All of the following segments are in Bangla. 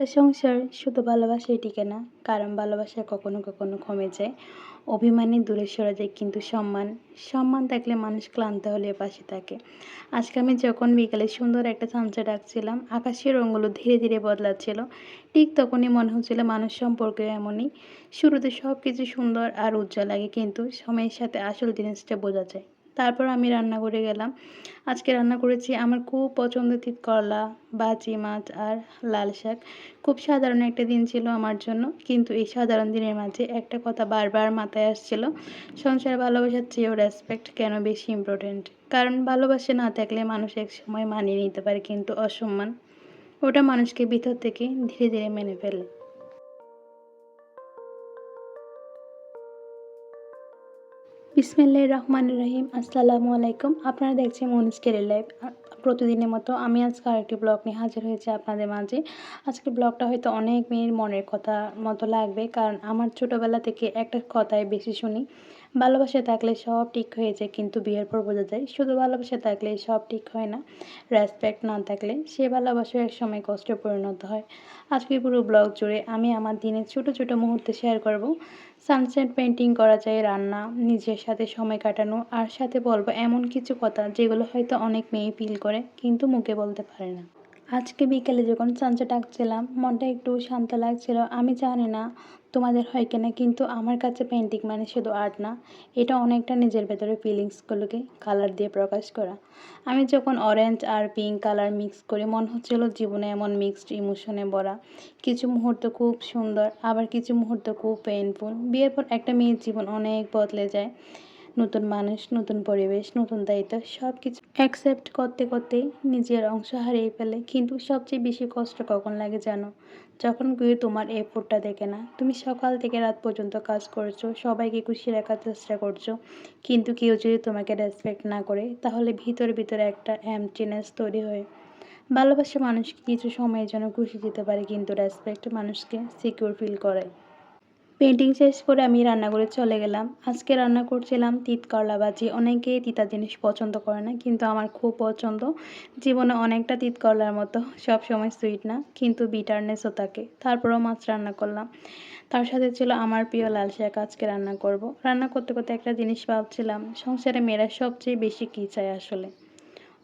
সংসার শুধু ভালোবাসায় টিকে না, কারণ ভালোবাসা কখনো কখনো কমে যায়, অভিমানে দূরে সরে যায়, কিন্তু সম্মান থাকলে মানুষ ক্লান্ত হলে পাশে থাকে। আজকে আমি যখন বিকালে সুন্দর একটা সানসেট আঁকছিলাম, আকাশের রঙগুলো ধীরে ধীরে বদলাচ্ছিল, ঠিক তখনই মনে হচ্ছিল মানুষ সম্পর্কে এমনই। শুরুতে সব কিছু সুন্দর আর উজ্জ্বল লাগে, কিন্তু সময়ের সাথে আসল জিনিসটা বোঝা যায়। তারপর আমি রান্না করে গেলাম। আজকে রান্না করেছি আমার খুব পছন্দের করলা, ভাজি মাছ আর লাল শাক। খুব সাধারণ একটা দিন ছিল আমার জন্য, কিন্তু এই সাধারণ দিনের মাঝে একটা কথা বারবার মাথায় আসছিল, সংসার ভালোবাসার চেয়েও রেসপেক্ট কেন বেশি ইম্পর্ট্যান্ট। কারণ ভালোবাসা না থাকলে মানুষ এক সময় মানিয়ে নিতে পারে, কিন্তু অসম্মান ওটা মানুষকে ভিতর থেকে ধীরে ধীরে মেনে ফেলে। বিসমিল্লাহির রহমানির রহিম। আসসালামু আলাইকুম। আপনারা দেখছেন মনিজ কেরিয়ার লাইফ। প্রতিদিনের মতো আমি আজকে আরেকটি ব্লগ নিয়ে হাজির হয়েছি আপনাদের মাঝে। আজকের ব্লগটা হয়তো অনেক মেয়ের মনের কথা মতো লাগবে, কারণ আমার ছোটোবেলা থেকে একটা কথাই বেশি শুনি, ভালোবাসা থাকলে সব ঠিক হয়ে যায়, কিন্তু বিয়ের পর বোঝা যায় শুধু ভালোবাসা থাকলে সব ঠিক হয় না। রেসপেক্ট না থাকলে সে ভালোবাসা এক সময় কষ্টে পরিণত হয়। আজকে পুরো ব্লগ জুড়ে আমি আমার দিনের ছোট ছোট মুহূর্ত শেয়ার করব। সানসেট পেইন্টিং করা যায়, রান্না, নিজের সাথে সময় কাটানো, আর সাথে বলবো এমন কিছু কথা যেগুলো হয়তো অনেক মেয়ে ফিল করে কিন্তু মুখে বলতে পারে না। আজকে বিকেলে যখন সানসেট আঁকছিলাম, মনটা একটু শান্ত লাগছিল। আমি জানি না তোমাদের হয় কিনা, কিন্তু আমার কাছে পেন্টিং মানে শুধু আর্ট না, এটা অনেকটা নিজের ভেতরে ফিলিংসগুলোকে কালার দিয়ে প্রকাশ করা। আমি যখন অরেঞ্জ আর পিঙ্ক কালার মিক্স করি, মনে হচ্ছিল জীবনে এমন মিক্সড ইমোশনে ভরা। কিছু মুহূর্ত খুব সুন্দর, আবার কিছু মুহূর্ত খুব পেইনফুল। বিয়ের পর একটা মেয়ের জীবন অনেক বদলে যায়। নতুন মানুষ, নতুন পরিবেশ, নতুন দায়িত্ব, সব কিছু অ্যাকসেপ্ট করতে করতে নিজের অংশ হারিয়ে ফেলে। কিন্তু সবচেয়ে বেশি কষ্ট কখন লাগে জানো? যখন কেউ তোমার এফোর্টটা দেখে না। তুমি সকাল থেকে রাত পর্যন্ত কাজ করছো, সবাইকে খুশি রাখার চেষ্টা করছো, কিন্তু কেউ যদি তোমাকে রেসপেক্ট না করে, তাহলে ভিতরে ভিতরে একটা এমপ্টিনেস তৈরি হয়। ভালোবাসা মানুষকে কিছু সময়ের জন্য খুশি দিতে পারে, কিন্তু রেসপেক্ট মানুষকে সিকিউর ফিল করে। পেন্টিং শেষ করে আমি রান্নাঘরে চলে গেলাম। আজকে রান্না করছিলাম তিত করলা ভাজি। অনেকেই তিতা জিনিস পছন্দ করে না, কিন্তু আমার খুব পছন্দ। জীবনে অনেকটা তিত করলার মতো সবসময় সুইট না, কিন্তু বিটারনেসও থাকে। তারপরেও মাছ রান্না করলাম। তার সাথে ছিল আমার প্রিয় লাল শাক। আজকে রান্না করব। রান্না করতে করতে একটা জিনিস ভাবছিলাম, সংসারে মেয়েরা সবচেয়ে বেশি কী চায় আসলে।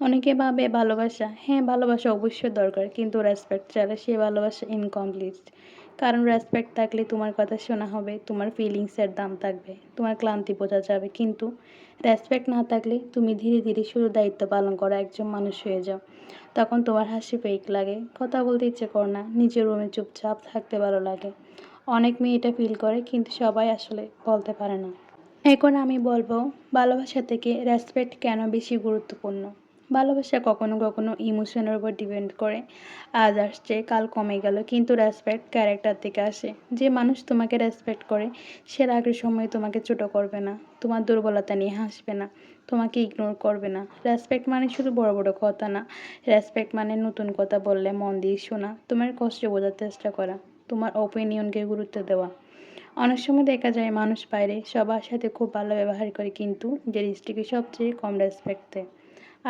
অনেকে ভাবে ভালোবাসা, হ্যাঁ ভালোবাসা অবশ্যই দরকার, কিন্তু রেসপেক্ট ছাড়া সে ভালোবাসা ইনকমপ্লিট। কারণ রেসপেক্ট থাকলে তোমার কথা শোনা হবে, তোমার ফিলিংসের দাম থাকবে, তোমার ক্লান্তি বোঝা যাবে, কিন্তু রেসপেক্ট না থাকলে তুমি ধীরে ধীরে শুধু দায়িত্ব পালন করা একজন মানুষ হয়ে যাও। তখন তোমার হাসি ফেক লাগে, কথা বলতে ইচ্ছে করে না, নিজের রুমে চুপচাপ থাকতে ভালো লাগে। অনেক মেয়ে এটা ফিল করে, কিন্তু সবাই আসলে বলতে পারে না। এখন আমি বলবো, ভালোবাসা থেকে রেসপেক্ট কেন বেশি গুরুত্বপূর্ণ। ভালোবাসা কখনো কখনো ইমোশনের উপর ডিপেন্ড করে। আজ আসছে কাল কমে গেল, কিন্তু রেসপেক্ট ক্যারেক্টার থেকে আসে। যে মানুষ তোমাকে রেসপেক্ট করে, সে রাগের সময় তোমাকে ছোট করবে না, তোমার দুর্বলতা নিয়ে হাসবে না, তোমাকে ইগনোর করবে না। রেসপেক্ট মানে শুধু বড় বড় কথা না। রেসপেক্ট মানে নতুন কথা বললে মন দিয়ে শোনা, তোমার কষ্ট বোঝার চেষ্টা করা, তোমার ওপিনিয়নকে গুরুত্ব দেওয়া। অনেক সময় দেখা যায় মানুষ বাইরে সবার সাথে খুব ভালো ব্যবহার করে, কিন্তু যে স্ত্রীকে সবচেয়ে কম রেসপেক্ট দেয়।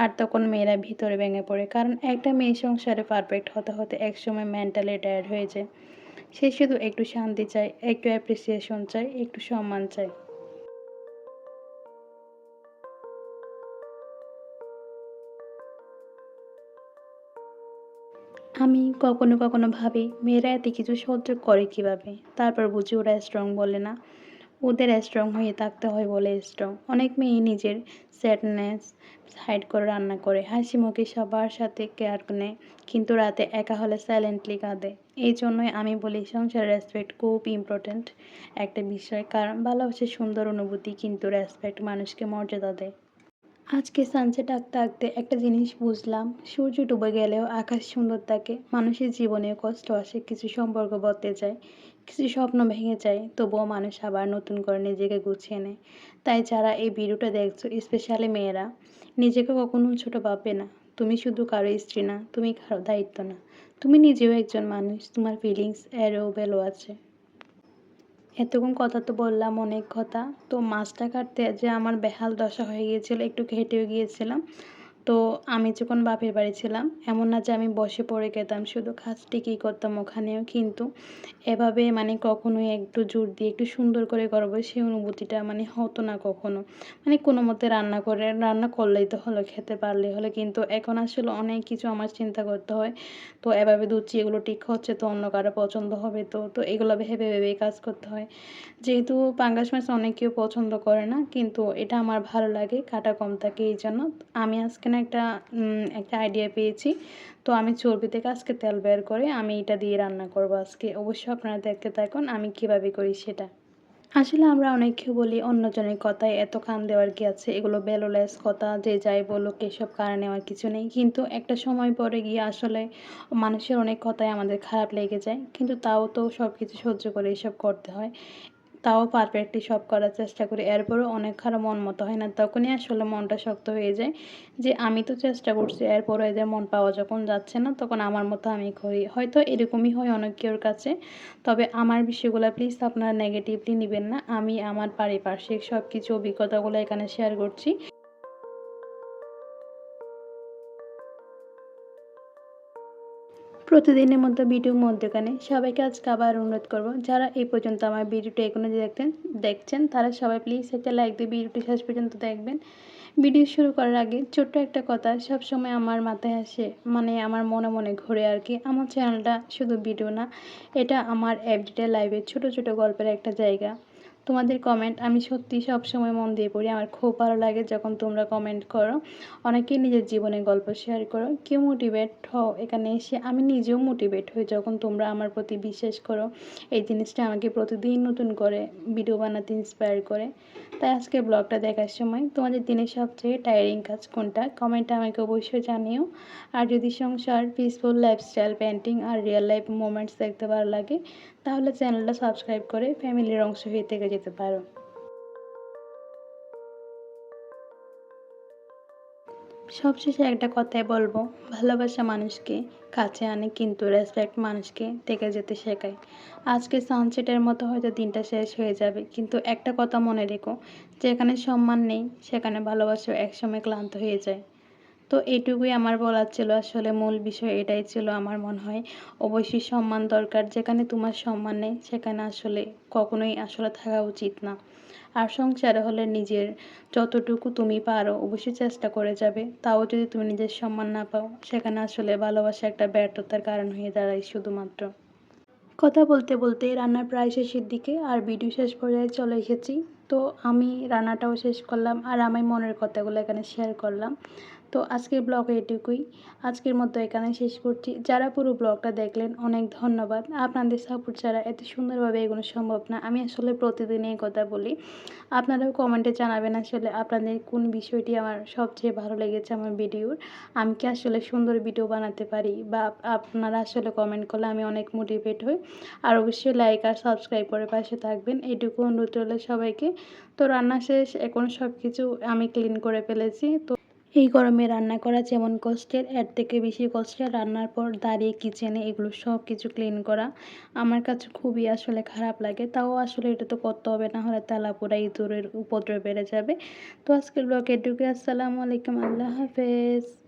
আর তখন মেয়েরা ভিতরে ভেঙে পড়ে, কারণ একটা মেয়ে সংসারে পারফেক্ট হতে হতে একসময় মেন্টালি টায়ার্ড হয়ে যায়। সে শুধু একটু শান্তি চায়, একটু অ্যাপ্রিসিয়েশন চায়, একটু সম্মান চায়। আমি কখনো কখনো ভাবি মেয়েরা এত কিছু সহ্য করে কিভাবে। তারপর বুঝি ওরা স্ট্রং বলে না, ওদের স্ট্রং হয়ে থাকতে হয় বলে স্ট্রং। অনেক মেয়ে নিজের স্যাডনেস হাইড করে রান্না করে, হাসি মুখে সবার সাথে কেয়ার নেয়, কিন্তু রাতে একা হলে সাইলেন্টলি কাঁদে। এই জন্যই আমি বলি সংসার রেসপেক্ট খুব ইম্পর্ট্যান্ট একটা বিষয়, কারণ ভালোবাসা সুন্দর অনুভূতি, কিন্তু রেসপেক্ট মানুষকে মর্যাদা দেয়। আজকে সানসেট আঁকতে আঁকতে একটা জিনিস বুঝলাম, সূর্য ডুবে গেলেও আকাশ সুন্দর থাকে। মানুষের জীবনে কষ্ট আসে, কিছু সম্পর্ক বদলে যায়, কিছু স্বপ্ন ভেঙে যায়, তবুও মানুষ আবার নতুন করে নিজেকে গুছিয়ে নেয়। তাই যারা এই ভিডিওটা দেখছো, স্পেশালি মেয়েরা, নিজেকে কখনো ছোট ভাববে না। তুমি শুধু কারো স্ত্রী না, তুমি কারো দায়িত্ব না, তুমি নিজেও একজন মানুষ, তোমার ফিলিংস এরও ভ্যালু আছে। এতক্ষণ কথা তো বললাম অনেক কথা। তো মাছটা কাটতে যে আমার বেহাল দশা হয়ে গিয়েছিল, একটু ঘেঁটেও গিয়েছিলাম। তো আমি যখন বাপের বাড়ি ছিলাম, এমন না যে আমি বসে পড়ে খেতাম, শুধু কাজটিকেই করতাম ওখানেও। কিন্তু এভাবে মানে কখনোই একটু জোর দিয়ে একটু সুন্দর করে করবো সেই অনুভূতিটা মানে হতো না কখনো। মানে কোনোমতে রান্না করলেই তো হলো, খেতে পারলেই হলো। কিন্তু এখন আসলে অনেক কিছু আমার চিন্তা করতে হয়। তো এভাবে ধুচ্ছি, এগুলো ঠিক হচ্ছে তো অন্য কারো পছন্দ হবে তো এগুলো ভেবেই কাজ করতে হয়। যেহেতু পাঙ্গাস মাছ অনেকেও পছন্দ করে না, কিন্তু এটা আমার ভালো লাগে, কাটা কম থাকে এইজন্য। আমি আজকে না একটা আইডিয়া পেয়েছি। তো আমি চর্বি থেকে আজকে তেল বের করে আমি এটা দিয়ে রান্না করব আজকে। অবশ্যই আপনারা দেখতে থাকুন আমি কিভাবে করি সেটা। আসলে আমরা অনেকেই বলি অন্যজনের কথায় এত কান দেওয়ার কি আছে, এগুলো ভ্যালুলেস কথা, যে যাই বলুক এসব কানে নেওয়ার কিছু নেই। কিন্তু একটা সময় পরে গিয়ে আসলে মানুষের অনেক কথাই আমাদের খারাপ লেগে যায়, কিন্তু তাও তো সব কিছু সহ্য করে এসব করতে হয়। তাও পারফেক্টলি সব করার চেষ্টা করি। এরপরেও অনেক কারো মন মতো হয় না। তখনই আসলে মনটা শক্ত হয়ে যায় যে আমি তো চেষ্টা করছি, এরপরও এদের মন পাওয়া যখন যাচ্ছে না, তখন আমার মতো আমি করি। হয়তো এরকমই হয় অনেকের কাছে। তবে আমার বিষয়গুলো প্লিজ আপনারা নেগেটিভলি নিবেন না। আমি আমার পারিপার্শ্বিক সব কিছু অভিজ্ঞতাগুলো এখানে শেয়ার করছি। প্রতিদিনের মতো ভিডিওর মধ্যখানে সবাইকে আজকে আবার অনুরোধ করব, যারা এই পর্যন্ত আমার ভিডিওটা এখনো দেখছেন তারা সবাই প্লিজ একটা লাইক দিয়ে ভিডিওটি শেষ পর্যন্ত দেখবেন। ভিডিও শুরু করার আগে ছোট্ট একটা কথা সবসময় আমার মাথায় আসে, মানে আমার মনে মনে ঘুরে আর কি। আমার চ্যানেলটা শুধু ভিডিও না, এটা আমার এভরিডে লাইফের ছোট ছোট গল্পের একটা জায়গা। তোমাদের কমেন্ট আমি সত্যি সবসময় মন দিয়ে পড়ি। আমার খুব ভালো লাগে যখন তোমরা কমেন্ট করো। অনেকেই নিজের জীবনের গল্প শেয়ার করো, কেউ মোটিভেট হও এখানে এসে। আমি নিজেও মোটিভেট হই যখন তোমরা আমার প্রতি বিশ্বাস করো। এই জিনিসটা আমাকে প্রতিদিন নতুন করে ভিডিও বানাতে ইন্সপায়ার করে। তাই আজকে ব্লগটা দেখার সময় তোমাদের দিনের সবচেয়ে টায়ারিং কাজ কোনটা কমেন্টে আমাকে অবশ্যই জানিও। আর যদি সংসার, পিসফুল লাইফস্টাইল, পেন্টিং আর রিয়েল লাইফ মোমেন্টস দেখতে ভালো লাগে, তাহলে চ্যানেলটা সাবস্ক্রাইব করে ফ্যামিলির অংশ হয়ে থেকে যেতে পারো। সবশেষে একটা কথাই বলবো, ভালোবাসা মানুষকে কাছে আনে কিন্তু রেসপেক্ট মানুষকে থেকে যেতে শেখায়। আজকে সানসেটের মতো হয়তো দিনটা শেষ হয়ে যাবে, কিন্তু একটা কথা মনে রেখো, যেখানে সম্মান নেই সেখানে ভালোবাসা একসময় ক্লান্ত হয়ে যায়। তো এইটুকুই আমার বলার ছিল, আসলে মূল বিষয় এটাই ছিল আমার মনে হয়। অবশ্যই সম্মান দরকার, যেখানে তোমার সম্মান নেই সেখানে আসলে কখনোই আসলে থাকা উচিত না। আর সংসারে হলে নিজের যতটুকু তুমি পারো অবশ্যই চেষ্টা করে যাবে। তাও যদি তুমি নিজের সম্মান না পাও, সেখানে আসলে ভালোবাসা একটা ব্যর্থতার কারণ হয়ে দাঁড়ায় শুধুমাত্র। কথা বলতে বলতে রান্নার প্রায় শেষের দিকে আর ভিডিও শেষ পর্যায়ে চলে এসেছি। তো আমি রান্নাটাও শেষ করলাম আর আমি মনের কথাগুলো এখানে শেয়ার করলাম। তো আজকের ব্লগে এটুকুই। আজকের মতো এখানে শেষ করছি। যারা পুরো ব্লগটা দেখলেন অনেক ধন্যবাদ। আপনাদের সাপোর্ট ছাড়া এত সুন্দরভাবে এগোনো সম্ভব না। আমি আসলে প্রতিদিনই এই কথা বলি। আপনারাও কমেন্টে জানাবেন আসলে আপনাদের কোন বিষয়টি আমার সবচেয়ে ভালো লেগেছে আমার ভিডিওর। আমি কি আসলে সুন্দর ভিডিও বানাতে পারি, বা আপনারা আসলে কমেন্ট করলে আমি অনেক মোটিভেট হই। আর অবশ্যই লাইক আর সাবস্ক্রাইব করে পাশে থাকবেন, এইটুকু অনুরোধ রইল সবাইকে। তো রান্না শেষ, এখন সব কিছু আমি ক্লিন করে ফেলেছি। তো এই গরমে রান্না করা যেমন কষ্টের, এর থেকে বেশি কষ্টের রান্নার পর দাঁড়িয়ে কিচেনে এগুলো সব কিছু ক্লিন করা। আমার কাছে খুবই আসলে খারাপ লাগে, তাও আসলে এটা তো করতে হবে, না হলে তেলাপোড়া ইঁদুরের উপদ্রব বেড়ে যাবে। তো আজকের ব্লগ এটুকুই। আসসালামু আলাইকুম, আল্লাহ হাফেজ।